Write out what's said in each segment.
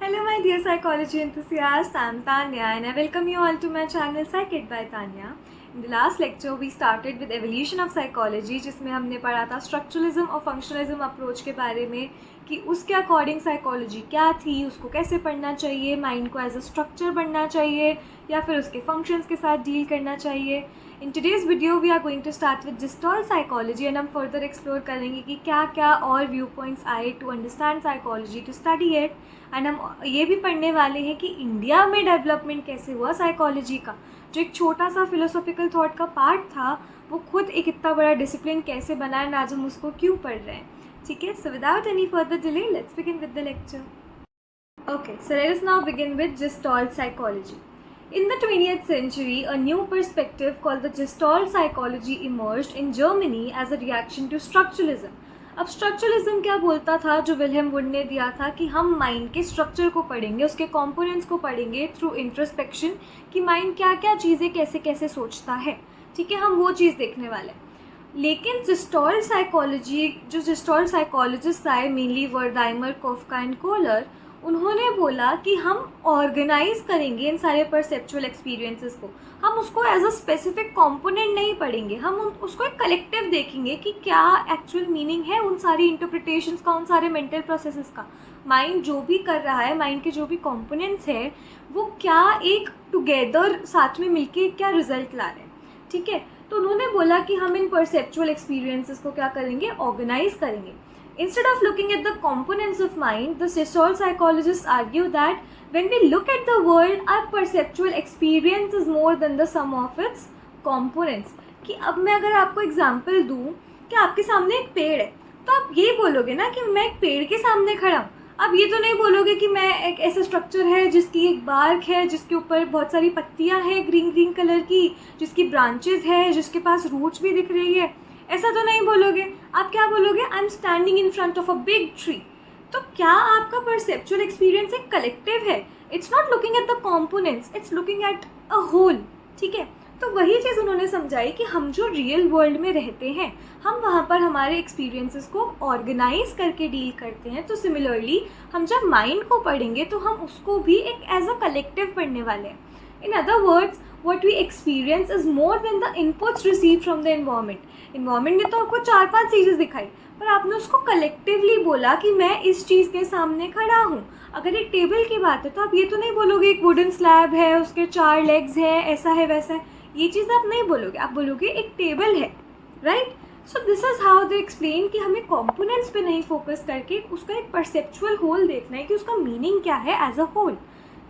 Hello, my dear psychology enthusiasts. I'm Tanya, and I welcome you all to my channel Psychic by Tanya. In the last lecture, we started with evolution of psychology, जिसमें हमने पढ़ा था structuralism और functionalism approach के बारे में कि उसके अकॉर्डिंग साइकोलॉजी क्या थी, उसको कैसे पढ़ना चाहिए, माइंड को एज अ स्ट्रक्चर पढ़ना चाहिए या फिर उसके फंक्शंस के साथ डील करना चाहिए. In today's video we are going to start with gestalt psychology and हम फर्दर एक्सप्लोर करेंगे कि क्या क्या और व्यू पॉइंट्स आए to understand psychology, to study it. And हम ये भी पढ़ने वाले हैं कि इंडिया में डेवलपमेंट कैसे हुआ साइकोलॉजी का. जो एक छोटा सा फिलोसॉफिकल थॉट का पार्ट था वो खुद एक इतना बड़ा डिसिप्लिन कैसे बना एंड आज हम उसको क्यों पढ़ रहे हैं. ठीक है, so without any further delay let's begin with the lecture. Okay, so let us now begin with Gestalt psychology. In the 20th century, a new perspective called the Gestalt psychology emerged in Germany as a reaction to structuralism. अब structuralism क्या बोलता था, जो Wilhelm would ने दिया था कि हम माइंड के स्ट्रक्चर को पढ़ेंगे, उसके कंपोनेंट्स को पढ़ेंगे थ्रू इंट्रोस्पेक्शन कि माइंड क्या क्या चीज़ें कैसे कैसे सोचता है. ठीक है, हम वो चीज़ देखने वाले हैं. लेकिन जिस्टॉल्ट साइकोलॉजी, जो जिस्टॉल्ट साइकोलॉजिस्ट आए मेनली वर्दाइमर, कोफ्का एंड कोलर, उन्होंने बोला कि हम ऑर्गेनाइज करेंगे इन सारे परसेप्चुअल एक्सपीरियंसेस को. हम उसको एज अ स्पेसिफिक कंपोनेंट नहीं पढ़ेंगे, हम उसको एक कलेक्टिव देखेंगे कि क्या एक्चुअल मीनिंग है उन सारी इंटरप्रिटेशंस का, उन सारे मेंटल प्रोसेसेस का. माइंड जो भी कर रहा है, माइंड के जो भी कंपोनेंट्स हैं, वो क्या एक टुगेदर साथ में मिलके क्या रिजल्ट ला रहे हैं. ठीक है, तो उन्होंने बोला कि हम इन परसेप्चुअल एक्सपीरियंसेस को क्या करेंगे, ऑर्गेनाइज करेंगे. Instead of looking at the components of mind, the Gestalt psychologists argue that when we look at the world, our perceptual experience is more than the sum of its components. कि अब मैं अगर आपको example दूँ कि आपके सामने एक पेड़ है, तो आप ये बोलोगे ना कि मैं एक पेड़ के सामने खड़ा हूँ. आप ये तो नहीं बोलोगे कि मैं एक ऐसा स्ट्रक्चर है जिसकी एक बार्क है, जिसके ऊपर बहुत सारी पत्तियाँ हैं ग्रीन ग्रीन कलर की, जिसकी ब्रांचेज है, जिसके पास रूट्स भी दिख रही है. ऐसा तो नहीं बोलोगे. आप क्या बोलोगे, I am standing in front of a big tree. तो क्या आपका परसेप्चुअल एक्सपीरियंस एक कलेक्टिव है. It's not looking at the components, it's looking at a whole. ठीक है, तो वही चीज़ उन्होंने समझाई कि हम जो रियल वर्ल्ड में रहते हैं, हम वहाँ पर हमारे एक्सपीरियंसेस को ऑर्गेनाइज करके डील करते हैं. तो सिमिलरली हम जब माइंड को पढ़ेंगे तो हम उसको भी एक एज अ कलेक्टिव पढ़ने वाले हैं. In other words, what we experience is more than the inputs received from the environment. Environment ने तो आपको 4-5 चीज़ें दिखाई, पर आपने उसको कलेक्टिवली बोला कि मैं इस चीज़ के सामने खड़ा हूँ. अगर एक टेबल की बात है तो आप ये तो नहीं बोलोगे एक वुडन स्लैब है, उसके 4 लेग्स हैं, ऐसा है वैसा है. ये चीज़ आप नहीं बोलोगे, आप बोलोगे एक टेबल है. Right, so this is how they explain कि हमें कॉम्पोनेंट्स पे नहीं फोकस करके उसका एक परसेप्चुअल होल देखना है कि उसका मीनिंग क्या है एज अ होल.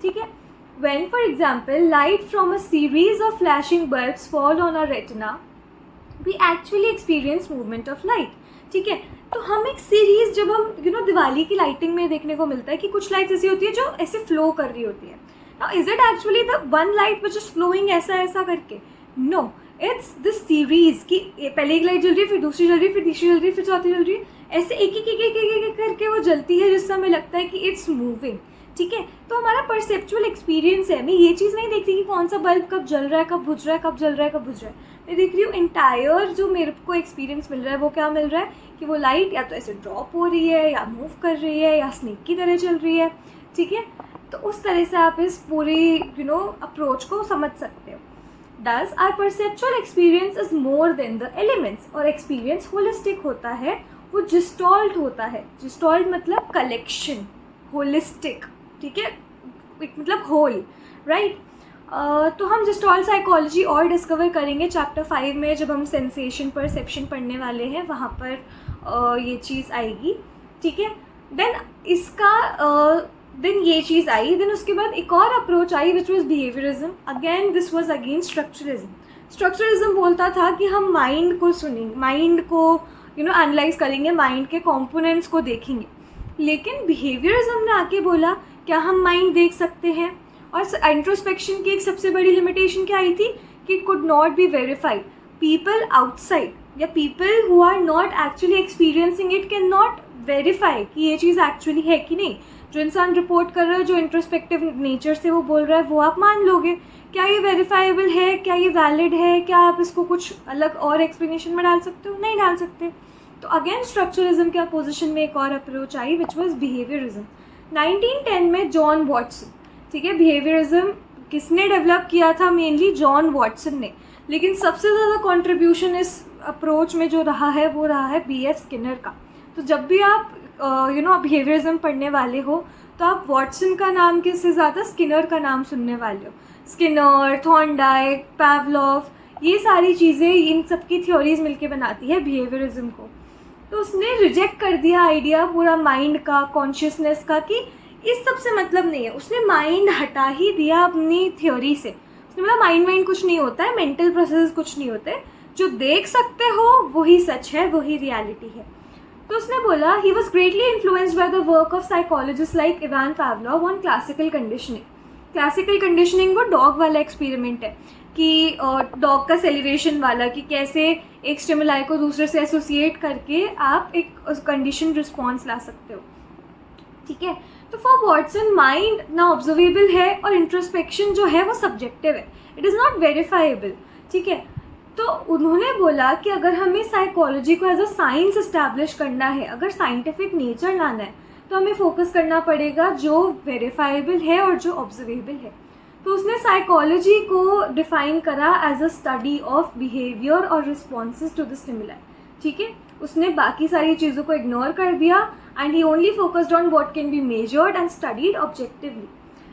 ठीक है, when for example light from a series of flashing bulbs fall on our retina, we actually experience movement of light. ठीक है, तो हम एक सीरीज, जब हम दिवाली की लाइटिंग में देखने को मिलता है कि कुछ लाइट्स ऐसी होती है जो ऐसे फ्लो कर रही होती है. Now is it actually the one light which is flowing ऐसा ऐसा करके? नो, इट्स दिस सीरीज कि पहले एक लाइट जल रही है, फिर दूसरी जल रही है, फिर तीसरी जल रही है, फिर चौथी जल रही है, ऐसे एक एक एक एक एक एक करके वो जलती है जिससे हमें लगता है कि इट्स मूविंग. ठीक है, तो हमारा परसेप्चुअल एक्सपीरियंस है. मैं ये चीज़ नहीं देखती कि कौन सा बल्ब कब जल रहा है, कब बुझ रहा है, कब जल रहा है, कब बुझ रहा है. मैं देख रही हूँ इंटायर जो मेरे को एक्सपीरियंस मिल रहा है वो क्या मिल रहा है कि वो लाइट या तो ऐसे ड्रॉप हो रही है, या मूव कर रही है, या स्नेक की तरह चल रही है. ठीक है, तो उस तरह से आप इस पूरी अप्रोच को समझ सकते हो. Thus, our perceptual experience is more than the elements. और एक्सपीरियंस होलिस्टिक होता है, वो जिस्टॉल्ट होता है. जिस्टॉल्ट मतलब कलेक्शन, होलिस्टिक. ठीक है, मतलब होल. राइट, तो हम जिस्टॉल्ट साइकोलॉजी और डिस्कवर करेंगे चैप्टर 5 में, जब हम सेंसेशन परसेप्शन पढ़ने वाले हैं, वहाँ पर ये चीज़ आएगी. ठीक है, देन ये चीज़ आई. देन उसके बाद एक और approach I which was behaviourism. Again this was against structuralism. Structuralism बोलता था कि हम माइंड को सुनेंगे, माइंड को एनालाइज करेंगे, माइंड के कंपोनेंट्स को देखेंगे. लेकिन बिहेवियरिज्म ने आके बोला क्या हम माइंड देख सकते हैं. और इंट्रोस्पेक्शन की एक सबसे बड़ी लिमिटेशन क्या आई थी कि it could not be verified. People outside या people who are not actually experiencing it can not verify कि ये चीज़ एक्चुअली है कि नहीं. जो इंसान रिपोर्ट कर रहा है, जो इंट्रोस्पेक्टिव नेचर से वो बोल रहा है, वो आप मान लोगे. क्या ये वेरीफाइबल है, क्या ये वैलिड है, क्या आप इसको कुछ अलग और एक्सप्लेनेशन में डाल सकते हो? नहीं डाल सकते. तो अगेन स्ट्रक्चरलिज्म के अपोजिशन में एक और approach I which was behaviourism. 1910 में जॉन वॉटसन, ठीक है, बिहेवियरिज्म किसने डेवलप किया था? मेनली जॉन वॉटसन ने। लेकिन सबसे ज़्यादा कंट्रीब्यूशन इस अप्रोच में जो रहा है वो रहा है B.F. स्किनर का। तो जब भी आप बिहेवियरिज्म पढ़ने वाले हो तो आप वॉटसन का नाम किससे ज़्यादा स्किनर का नाम सुनने वाले हो। स्किनर, थॉर्नडाइक, पावलोव, ये सारी चीज़ें इन सब की थ्योरीज मिलके बनाती है बिहेवियरिज्म को। तो उसने रिजेक्ट कर दिया आइडिया पूरा माइंड का, कॉन्शियसनेस का, कि इस सब से मतलब नहीं है। उसने माइंड हटा ही दिया अपनी थ्योरी से। उसने बोला माइंड कुछ नहीं होता है, मेंटल प्रोसेस कुछ नहीं होते, जो देख सकते हो वही सच है, वही रियलिटी है। तो उसने बोला he was greatly influenced by the work of psychologist like Ivan Pavlov on classical conditioning. Classical conditioning वो डॉग वाला एक्सपेरिमेंट है कि डॉग का सेलिब्रेशन वाला, कि कैसे एक स्टिमुलाई को दूसरे से एसोसिएट करके आप एक कंडीशन रिस्पॉन्स ला सकते हो, ठीक है। तो फॉर वॉटसन माइंड ना ऑब्जर्वेबल है और इंट्रोस्पेक्शन जो है वो सब्जेक्टिव है, इट इज़ नॉट वेरीफाइबल, ठीक है। तो उन्होंने बोला कि अगर हमें साइकोलॉजी को एज अ साइंस इस्टेब्लिश करना है, अगर साइंटिफिक नेचर लाना है, तो हमें फोकस करना पड़ेगा जो वेरीफाइबल है और जो ऑब्जर्वेबल है। तो उसने साइकोलॉजी को डिफाइन करा as a study of behaviour और रिस्पॉन्सेज टू द स्टिमुलाई, ठीक है। उसने बाकी सारी चीज़ों को इग्नोर कर दिया and he only focused on what can be measured and studied objectively.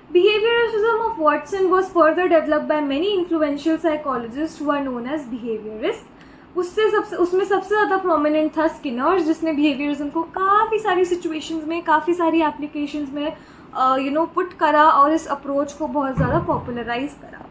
Behaviorism of Watson was further developed by many influential psychologists who are known as behaviorists. उसमें सबसे ज़्यादा प्रोमिनेंट था स्किनर, जिसने बिहेवियरिज्म को काफ़ी सारी सिचुएशंस में, काफ़ी सारी एप्लीकेशंस में पुट करा और इस अप्रोच को बहुत ज़्यादा पॉपुलराइज करा,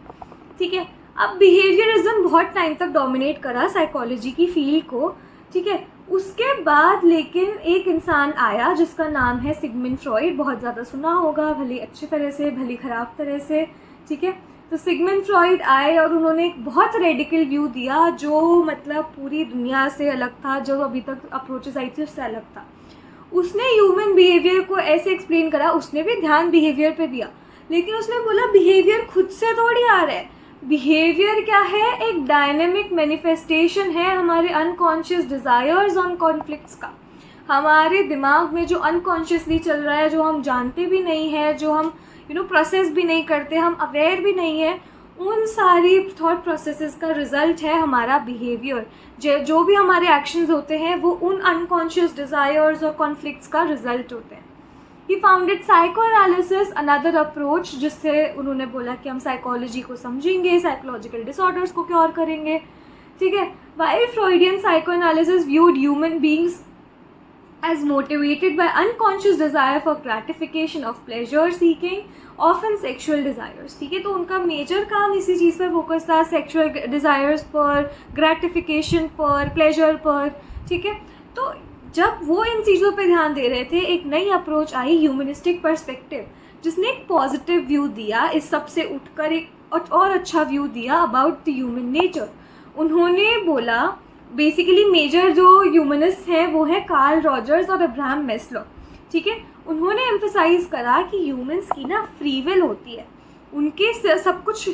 ठीक है। अब बिहेवियरिज्म बहुत टाइम तक डोमिनेट करा साइकोलॉजी की फील्ड को, ठीक है। उसके बाद लेकिन एक इंसान आया जिसका नाम है सिगमंड फ्रॉइड। बहुत ज़्यादा सुना होगा, भले अच्छी तरह से भले ख़राब तरह से, ठीक है। तो सिगमंड फ्रॉइड आए और उन्होंने एक बहुत रेडिकल व्यू दिया जो मतलब पूरी दुनिया से अलग था, जो अभी तक अप्रोचेस आई थी उससे अलग था। उसने ह्यूमन बिहेवियर को ऐसे एक्सप्लेन करा, उसने भी ध्यान बिहेवियर पे दिया, लेकिन उसने बोला बिहेवियर खुद से थोड़ी आ रहा है। बिहेवियर क्या है? एक डायनेमिक मैनिफेस्टेशन है हमारे अनकॉन्शियस डिज़ायर्स ऑन कॉन्फ्लिक्ट्स का। हमारे दिमाग में जो अनकॉन्शियसली चल रहा है, जो हम जानते भी नहीं है, जो हम प्रोसेस भी नहीं करते, हम अवेयर भी नहीं है, उन सारी थॉट प्रोसेसेस का रिजल्ट है हमारा बिहेवियर। जो भी हमारे एक्शंस होते हैं वो उन अनकॉन्शियस डिज़ायर्स और कॉन्फ्लिक्ट्स का रिजल्ट होते हैं। He founded psychoanalysis, another approach, जिससे उन्होंने बोला कि हम साइकोलॉजी को समझेंगे, साइकोलॉजिकल डिसऑर्डर्स को क्योर करेंगे, ठीक है। While Freudian psycho analysis viewed human beings as motivated by unconscious desire for gratification of pleasure seeking, often sexual desires, ठीक है। तो उनका मेजर काम इसी चीज़ पर फोकस था, सेक्सुअल डिज़ायर्स पर, ग्रेटिफिकेशन पर, प्लेजर पर, ठीक है। तो जब वो इन चीज़ों पे ध्यान दे रहे थे, एक नई अप्रोच आई, ह्यूमनिस्टिक पर्सपेक्टिव, जिसने एक पॉजिटिव व्यू दिया, इस सब से उठकर एक और अच्छा व्यू दिया अबाउट द ह्यूमन नेचर। उन्होंने बोला बेसिकली मेजर जो ह्यूमनिस्ट हैं वो है कार्ल रॉजर्स और अब्राहम मैस्लो, ठीक है। उन्होंने एम्फसाइज करा कि ह्यूमंस की ना फ्री विल होती है, उनके सब कुछ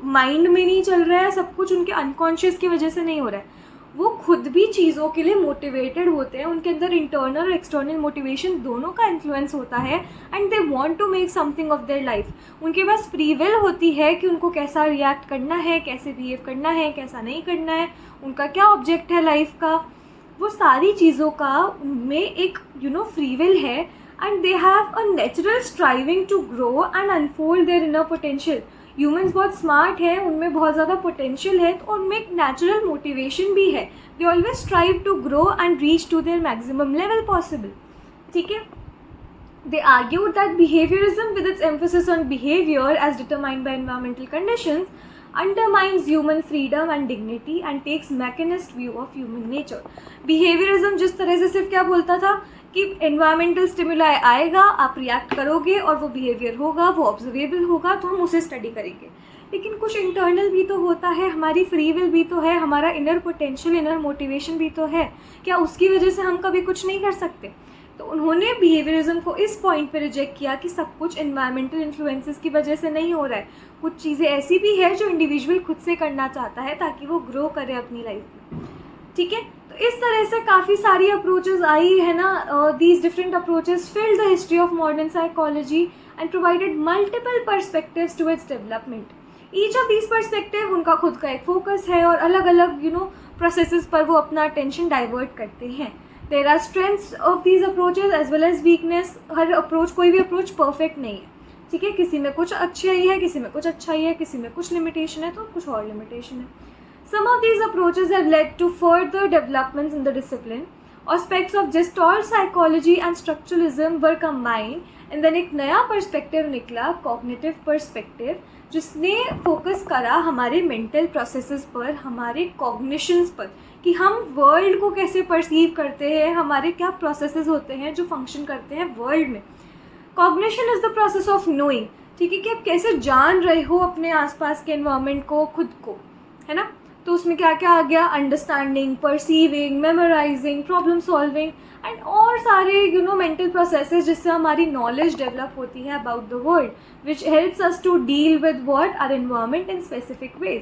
माइंड में नहीं चल रहा है, सब कुछ उनके अनकॉन्शियस की वजह से नहीं हो रहा है, वो खुद भी चीज़ों के लिए मोटिवेटेड होते हैं, उनके अंदर इंटरनल और एक्सटर्नल मोटिवेशन दोनों का इन्फ्लुएंस होता है and they want to make something of their life. उनके पास फ्री विल होती है कि उनको कैसा रिएक्ट करना है, कैसे बिहेव करना है, कैसा नहीं करना है, उनका क्या ऑब्जेक्ट है लाइफ का, वो सारी चीज़ों का उनमें एक फ्री विल है and they have a natural striving to grow and unfold their inner potential. Humans बहुत स्मार्ट है, उनमें बहुत ज़्यादा पोटेंशियल है, तो उनमें एक नेचुरल मोटिवेशन भी है, they always strive to grow and reach to their maximum level possible, ठीक है। They argued that behaviorism, with its emphasis on behavior as determined by environmental conditions, undermines human freedom and dignity and takes mechanist view of human nature. Behaviorism जिस तरह से सिर्फ क्या बोलता था कि environmental stimuli आएगा, आप react करोगे और वो behavior होगा, वो observable होगा, तो हम उसे study करेंगे। लेकिन कुछ इंटरनल भी तो होता है, हमारी फ्री विल भी तो है, हमारा इनर पोटेंशियल, इनर मोटिवेशन भी तो है, क्या उसकी वजह से हम कभी कुछ नहीं कर सकते? तो उन्होंने बिहेवियरिज्म को इस पॉइंट पे रिजेक्ट किया कि सब कुछ एनवायरमेंटल इन्फ्लुएंसेस की वजह से नहीं हो रहा है, कुछ चीज़ें ऐसी भी है जो इंडिविजुअल खुद से करना चाहता है ताकि वो ग्रो करे अपनी लाइफ में, ठीक है। तो इस तरह से काफ़ी सारी अप्रोचेस आई है ना. These different approaches filled the history of modern psychology and provided multiple perspectives to its development. Each of these perspective उनका खुद का एक फोकस है और अलग अलग प्रोसेसेस पर वो अपना अटेंशन डाइवर्ट करते हैं. There are strengths of these approaches as well as weakness. हर अप्रोच, कोई भी अप्रोच परफेक्ट नहीं है, ठीक है. किसी में कुछ अच्छाई है, किसी में कुछ अच्छाई है, किसी में कुछ लिमिटेशन है तो कुछ और लिमिटेशन है. Some of these approaches have led to further developments in the discipline. Aspects of Gestalt psychology and structuralism were combined, and then एक नया perspective निकला, cognitive perspective, जिसने focus करा हमारे mental processes पर, हमारे cognitions पर, कि हम world को कैसे perceive करते हैं, हमारे क्या processes होते हैं जो function करते हैं world में. Cognition is the process of knowing, ठीक है, कि आप कैसे जान रहे हो अपने आसपास के environment को, खुद को, है ना. तो उसमें क्या क्या आ गया, understanding, perceiving, memorising, problem solving and और सारे मेंटल प्रोसेसेस जिससे हमारी नॉलेज डेवलप होती है about the world, which helps us to deal with what our environment in specific ways.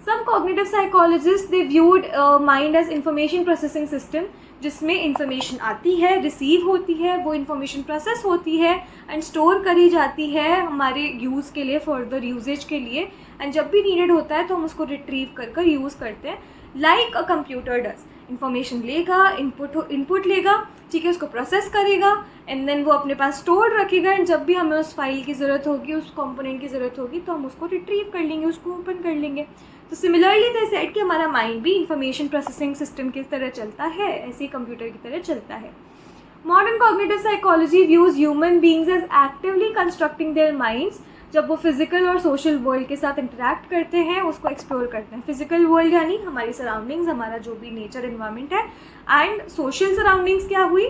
Some cognitive psychologist they viewed mind as information processing system, जिसमें information आती है, receive होती है, वो इंफॉर्मेशन प्रोसेस होती है एंड स्टोर करी जाती है हमारे यूज़ के लिए, फर्दर यूजेज के लिए, एंड जब भी नीडेड होता है तो हम उसको रिट्रीव कर यूज़ करते हैं. Like a computer does, information लेगा, इनपुट लेगा, ठीक है, उसको प्रोसेस करेगा एंड देन वो अपने पास स्टोर रखेगा एंड जब भी हमें उस फाइल की ज़रूरत होगी, उस कंपोनेंट की ज़रूरत होगी तो हम उसको रिट्रीव कर लेंगे, उसको ओपन कर लेंगे. तो सिमिलरली दे सेड कि हमारा माइंड भी इंफॉर्मेशन प्रोसेसिंग सिस्टम की तरह चलता है, ऐसे ही कंप्यूटर की तरह चलता है. Modern cognitive psychology views human beings as actively constructing their minds. जब वो फिजिकल और सोशल वर्ल्ड के साथ इंटरेक्ट करते हैं, उसको एक्सप्लोर करते हैं. फिजिकल वर्ल्ड यानी हमारी सराउंडिंग्स, हमारा जो भी नेचर एनवायरनमेंट है, एंड सोशल सराउंडिंग्स क्या हुई,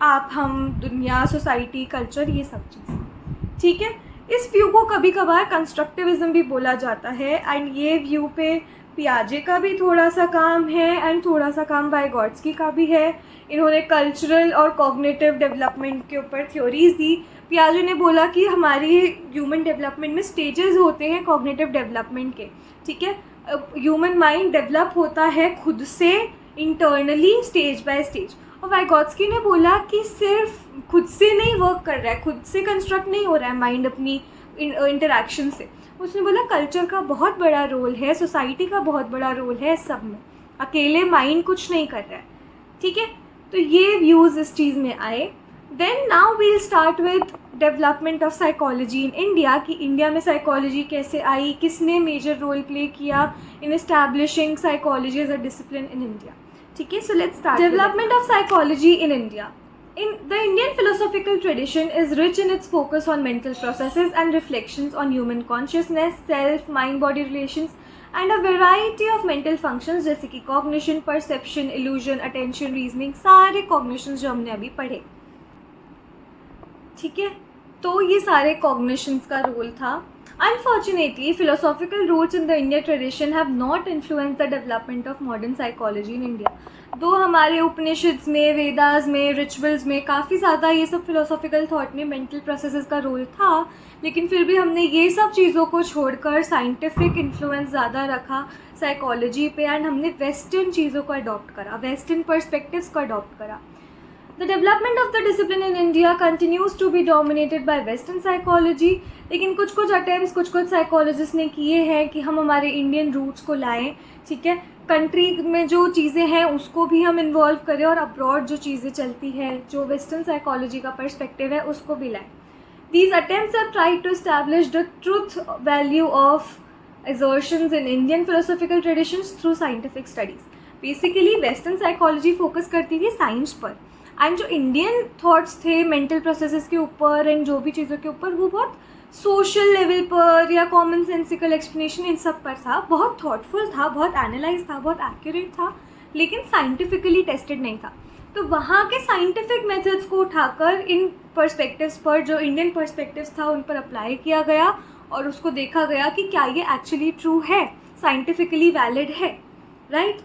आप, हम, दुनिया, सोसाइटी, कल्चर, ये सब चीज़, ठीक है. इस व्यू को कभी कभार कंस्ट्रक्टिविज्म भी बोला जाता है एंड ये व्यू पे पियाजे का भी थोड़ा सा काम है एंड थोड़ा सा काम वाइगॉट्स्की का भी है. इन्होंने कल्चरल और कॉग्निटिव डेवलपमेंट के ऊपर थ्योरीज दी. पियाजे ने बोला कि हमारी ह्यूमन डेवलपमेंट में स्टेजेस होते हैं कॉग्निटिव डेवलपमेंट के, ठीक है. ह्यूमन माइंड डेवलप होता है खुद से इंटरनली, स्टेज बाय स्टेज. और वाइगॉट्स्की ने बोला कि सिर्फ खुद से नहीं वर्क कर रहा है, खुद से कंस्ट्रक्ट नहीं हो रहा है माइंड अपनी इंटरेक्शन से. उसने बोला कल्चर का बहुत बड़ा रोल है, सोसाइटी का बहुत बड़ा रोल है सब में, अकेले माइंड कुछ नहीं कर रहा है, ठीक है. तो ये व्यूज़ इस चीज़ में आए. Then now we'll start with development of psychology in India, कि इंडिया में साइकोलॉजी कैसे आई, किसने मेजर रोल प्ले किया in establishing psychology as a discipline in India, ठीक है. So let's start. Development of psychology in India. In the Indian philosophical tradition is rich in its focus on mental processes and reflections on human consciousness, self, mind-body relations, and a variety of mental functions जैसे कि cognition, perception, illusion, attention, reasoning, सारे cognitions जो हमने अभी पढ़े, ठीक है. तो ये सारे cognitions का रोल था. Unfortunately, philosophical roots in the Indian tradition have not influenced the development of modern psychology in India. दो हमारे उपनिषद्स में, वेदास में, रिचुअल्स में काफ़ी ज़्यादा ये सब फिलोसॉफिकल थॉट में मेंटल प्रोसेसेस का रोल था, लेकिन फिर भी हमने ये सब चीज़ों को छोड़कर साइंटिफिक इन्फ्लुएंस ज़्यादा रखा साइकोलॉजी पे एंड हमने वेस्टर्न चीज़ों को अडॉप्ट करा, वेस्टर्न पर्सपेक्टिव्स को अडॉप्ट करा. The development of the discipline in India continues to be dominated by Western psychology. लेकिन कुछ अटेम्प्ट्स कुछ साइकोलॉजिस्ट ने किए हैं कि हम हमारे इंडियन रूट्स को लाएं, ठीक है. कंट्री में जो चीज़ें हैं उसको भी हम इन्वॉल्व करें और अब्रॉड जो चीज़ें चलती है, जो वेस्टर्न साइकोलॉजी का पर्सपेक्टिव है, उसको भी लाएं. These attempts have tried to establish the truth value of assertions in Indian philosophical traditions through scientific studies. Basically, western psychology focus करती थी साइंस पर एंड जो इंडियन थॉट्स थे मेंटल प्रोसेसेस के ऊपर एंड जो भी चीज़ों के ऊपर, वो बहुत सोशल लेवल पर या कॉमन सेंसिकल एक्सप्लेनेशन इन सब पर था. बहुत थॉटफुल था, बहुत एनालाइज था, बहुत एक्यूरेट था, लेकिन साइंटिफिकली टेस्टेड नहीं था. तो वहाँ के साइंटिफिक मेथड्स को उठाकर इन पर्सपेक्टिव्स पर, जो इंडियन पर्सपेक्टिव्स था, उन पर अप्लाई किया गया और उसको देखा गया कि क्या ये एक्चुअली ट्रू है, साइंटिफिकली वैलिड है, right.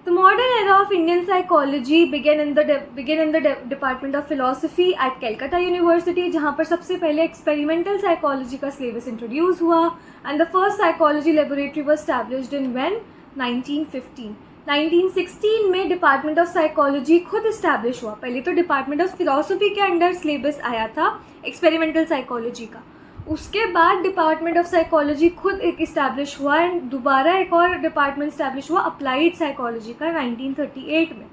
The modern era of Indian psychology began in the Department of Philosophy at Calcutta University, जहाँ पर सबसे पहले experimental psychology का syllabus introduce हुआ and the first psychology laboratory was established in when 1915. 1916 में department of psychology खुद establish हुआ। पहले तो डिपार्टमेंट ऑफ फिलोसफी के अंडर सिलेबस आया था एक्सपेरिमेंटल साइकोलॉजी का, उसके बाद डिपार्टमेंट ऑफ साइकोलॉजी खुद एक इस्टेब्लिश हुआ एंड दोबारा एक और डिपार्टमेंट इस्टेब्लिश हुआ अप्लाइड साइकोलॉजी का 1938 में।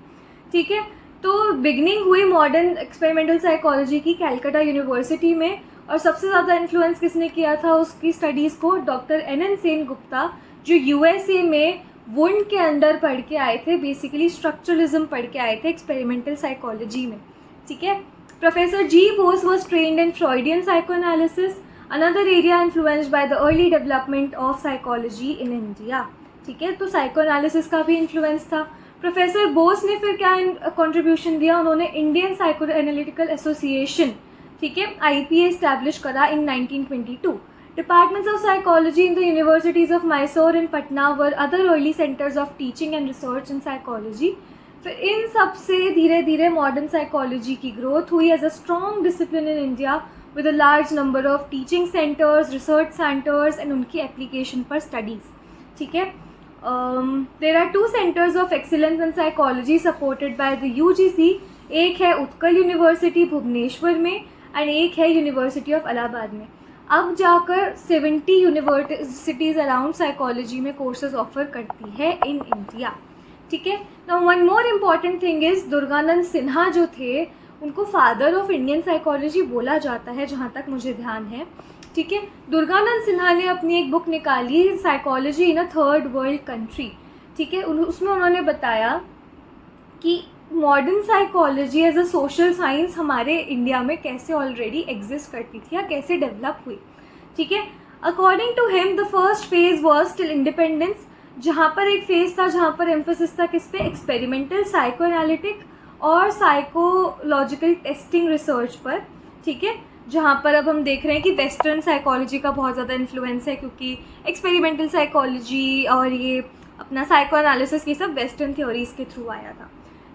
ठीक है, तो बिगनिंग हुई मॉडर्न एक्सपेरिमेंटल साइकोलॉजी की कैलकाटा यूनिवर्सिटी में, और सबसे ज़्यादा इन्फ्लुएंस किसने किया था उसकी स्टडीज़ को? डॉक्टर NN सेन गुप्ता, जो USA में वुंड के अंडर पढ़ के आए थे, बेसिकली स्ट्रक्चरलिज्म पढ़ के आए थे एक्सपेरिमेंटल साइकोलॉजी में। ठीक है, professor G. Bose was trained in Freudian psychoanalysis, another area influenced by the early development of psychology in India। ठीक है, तो साइकोएनालिसिस का भी इन्फ्लुएंस था। प्रोफेसर बोस ने फिर क्या कंट्रीब्यूशन दिया? उन्होंने इंडियन साइको एनालिटिकल एसोसिएशन, ठीक है, IPA इस्टेब्लिश करा in 1922। Departments of psychology in the universities of Mysore and Patna were other early centres of teaching and research in psychology. फिर इन सब से धीरे धीरे मॉडर्न साइकोलॉजी की ग्रोथ हुई as a strong discipline in India with a large number of teaching centers, research centers and उनकी application पर studies। ठीक है, there are 2 centers of excellence in psychology supported by the UGC। एक है Utkal university Bhubaneswar में and एक है university of Allahabad में। अब जाकर 70 यूनिवर्सिटीज़ अराउंड साइकोलॉजी में कोर्सेज ऑफर करती है इन इंडिया। ठीक है, now one more important thing is Durganand Sinha जो थे उनको फादर ऑफ इंडियन साइकोलॉजी बोला जाता है, जहाँ तक मुझे ध्यान है। ठीक है, दुर्गानंद सिन्हा ने अपनी एक बुक निकाली psychology in a third world country. ठीक है, उसमें उन्होंने बताया कि modern psychology as a social science हमारे इंडिया में कैसे ऑलरेडी एग्जिस्ट करती थी या कैसे डेवलप हुई। ठीक है, according to him the first phase was till independence, जहाँ पर एक फेज था जहाँ पर एम्फोसिस था किस पे? एक्सपेरिमेंटल साइको एनालिटिक और साइकोलॉजिकल टेस्टिंग रिसर्च पर। ठीक है, जहाँ पर अब हम देख रहे हैं कि वेस्टर्न साइकोलॉजी का बहुत ज़्यादा इन्फ्लुएंस है, क्योंकि एक्सपेरिमेंटल साइकोलॉजी और ये अपना साइको एनालिसिस ये सब वेस्टर्न थ्योरीज के थ्रू आया था।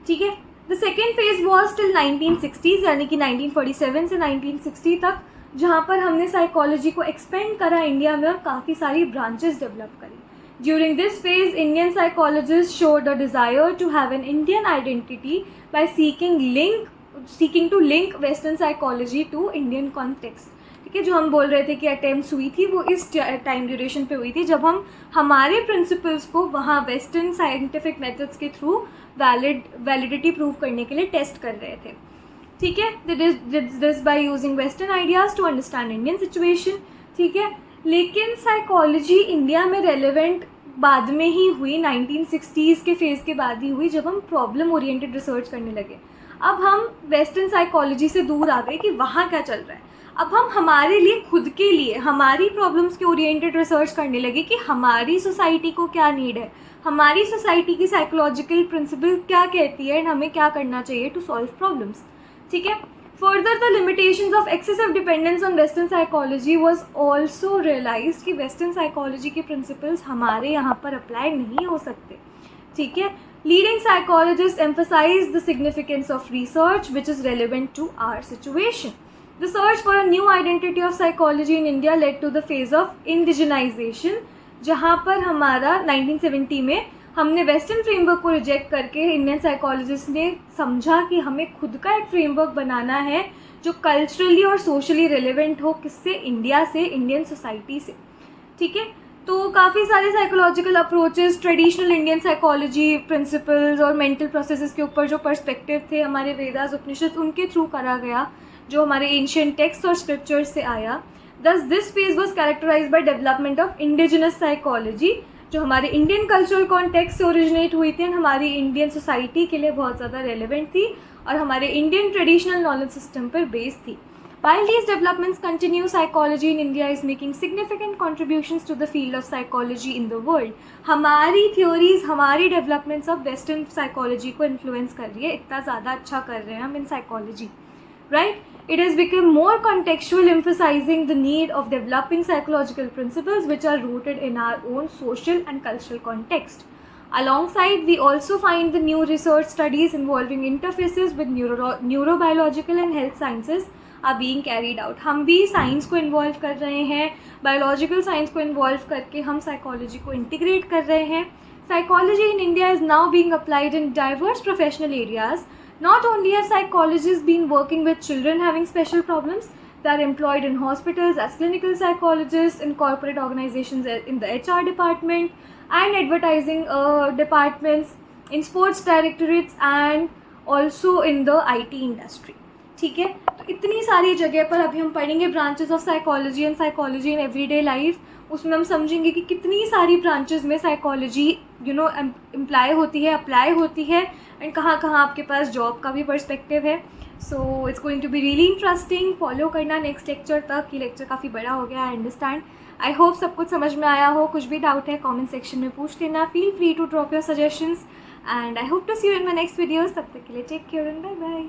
ठीक है, the second phase was till 1960s, यानी कि 1947 से 1960 तक, जहाँ पर हमने साइकोलॉजी को एक्सपेंड करा इंडिया में और काफ़ी सारी ब्रांचेस डेवलप करी। During this phase, Indian psychologists showed a desire to have an Indian identity by seeking to link Western psychology to Indian context। ठीक है, जो हम बोल रहे थे कि अटेम्प्ट्स हुई थी वो इस टाइम ड्यूरेशन पे हुई थी जब हम हमारे प्रिंसिपल्स को वहाँ वेस्टर्न साइंटिफिक मेथड्स के थ्रू वैलिडिटी प्रूव करने के लिए टेस्ट कर रहे थे। ठीक है, this by using western ideas to understand Indian situation. ठीक है, लेकिन साइकोलॉजी इंडिया में रेलेवेंट बाद में ही हुई, 1960s के फेज़ के बाद ही हुई, जब हम प्रॉब्लम ओरिएंटेड रिसर्च करने लगे। अब हम वेस्टर्न साइकोलॉजी से दूर आ गए कि वहाँ क्या चल रहा है। अब हम हमारे लिए, खुद के लिए, हमारी प्रॉब्लम्स के ओरिएंटेड रिसर्च करने लगे कि हमारी सोसाइटी को क्या नीड है, हमारी सोसाइटी की साइकोलॉजिकल प्रिंसिपल क्या कहती है एंड हमें क्या करना चाहिए टू सॉल्व प्रॉब्लम्स। ठीक है, Further, the limitations of excessive dependence on Western psychology was also realized कि Western psychology के principles हमारे यहाँ पर apply नहीं हो सकते। ठीक है, leading psychologists emphasized the significance of research which is relevant to our situation. The search for a new identity of psychology in India led to the phase of indigenization, जहाँ पर हमारा 1970 में हमने वेस्टर्न फ्रेमवर्क को reject करके Indian psychologist ने समझा कि हमें खुद का एक फ्रेमवर्क बनाना है जो कल्चरली और सोशली रिलेवेंट हो, किससे? इंडिया से, इंडियन सोसाइटी से। ठीक है, तो काफ़ी सारे psychological approaches, traditional Indian psychology principles और मेंटल प्रोसेसेस के ऊपर जो पर्सपेक्टिव थे हमारे वेदास उपनिषद, उनके थ्रू करा गया, जो हमारे एंशिएंट टेक्स्ट और स्क्रिप्चर्स से आया। Thus this phase was characterise by development of indigenous psychology, जो हमारे इंडियन कल्चरल कॉन्टेक्स्ट से ओरिजिनेट हुई थी, हमारी इंडियन सोसाइटी के लिए बहुत ज़्यादा रेलेवेंट थी और हमारे इंडियन ट्रेडिशनल नॉलेज सिस्टम पर बेस्ड थी। While these developments continue, psychology in India is making significant contributions to the field of psychology in the world। हमारी theories, हमारी developments of western psychology को influence कर रही है, इतना ज़्यादा अच्छा कर रहे हैं हम in psychology, right? It has become more contextual, emphasizing the need of developing psychological principles which are rooted in our own social and cultural context. Alongside, we also find the new research studies involving interfaces with neurobiological and health sciences are being carried out। हम भी science को involve कर रहे हैं, biological science को involve करके हम psychology को इंटीग्रेट कर रहे हैं। Psychology in India is now being applied in diverse professional areas. Not only have psychologists been working with children having special problems, they are employed in hospitals as clinical psychologists, in corporate organizations in the HR department and advertising departments, in sports directorates and also in the IT industry. ठीक है, तो इतनी सारी जगह पर अभी हम पढ़ेंगे branches of psychology and psychology in everyday life. उसमें हम समझेंगे कि कितनी सारी ब्रांचेस में साइकोलॉजी इम्प्लाई होती है, अप्लाई होती है, एंड कहाँ कहाँ आपके पास जॉब का भी पर्सपेक्टिव है. So it's going to be really interesting. Follow करना नेक्स्ट लेक्चर तक. ये लेक्चर काफ़ी बड़ा हो गया, आई अंडरस्टैंड. आई होप सब कुछ समझ में आया हो. कुछ भी डाउट है कॉमेंट सेक्शन में पूछ लेना. Feel free to drop your suggestions and I hope to see you in my next videos. तब तक के लिए take care and bye bye.